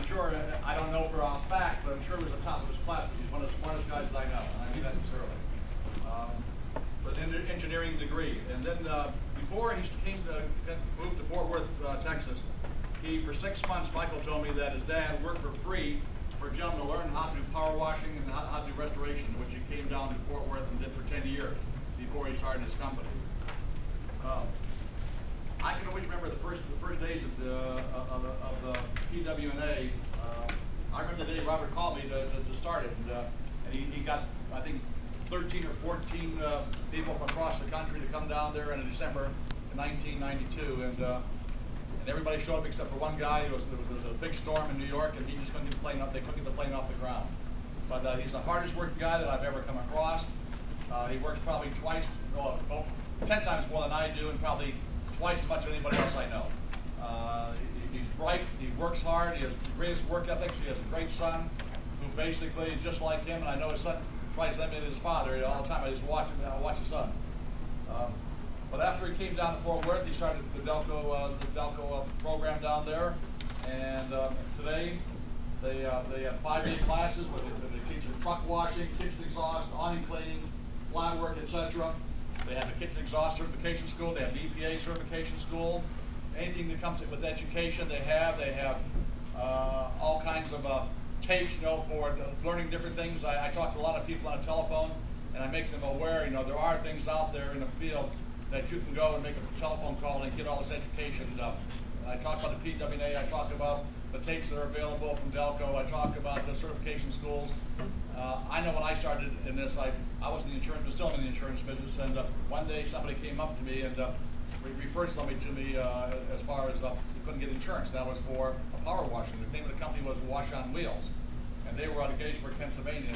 sure, I don't know for a fact, but I'm sure he was the top of his class. He's one of the smartest guys that I know. I mean that sincerely. With an engineering degree. And then before he moved to Fort Worth, Texas, for 6 months, Michael told me that his dad worked for free for a gentleman to learn how to do power washing and how to do restoration, which he came down to Fort Worth and did for 10 years before he started his company. I can always remember the first days of the PW&A. I remember the day Robert called me to start it, and he got, I think, 13 or 14 people from across the country to come down there in December 1992, and everybody showed up except for one guy. There was a big storm in New York, and he just couldn't get the plane up. They couldn't get the plane off the ground. But he's the hardest working guy that I've ever come across. He works probably 10 times more than I do, and probably twice as much as anybody else I know. He's bright, he works hard, he has the greatest work ethics, he has a great son who basically is just like him, and I know his son tries to imitate his father all the time. I just watch him, I watch his son. But after he came down to Fort Worth, he started the Delco program down there, and today they have 5-day classes where they teach them truck washing, kitchen exhaust, awning cleaning, flat work, etc. They have a kitchen exhaust certification school. They have an EPA certification school. Anything that comes with education, they have all kinds of tapes, for learning different things. I talk to a lot of people on the telephone, and I make them aware, there are things out there in the field that you can go and make a telephone call and get all this education. I talk about the PW&A. I talk about the tapes that are available from Delco. I talk about the certification schools. I know when I started in this, I was in the insurance, but still in the insurance business, and one day somebody came up to me and referred somebody to me as far as he couldn't get insurance. That was for a power washing. The name of the company was Wash on Wheels, and they were out of Gettysburg, Pennsylvania.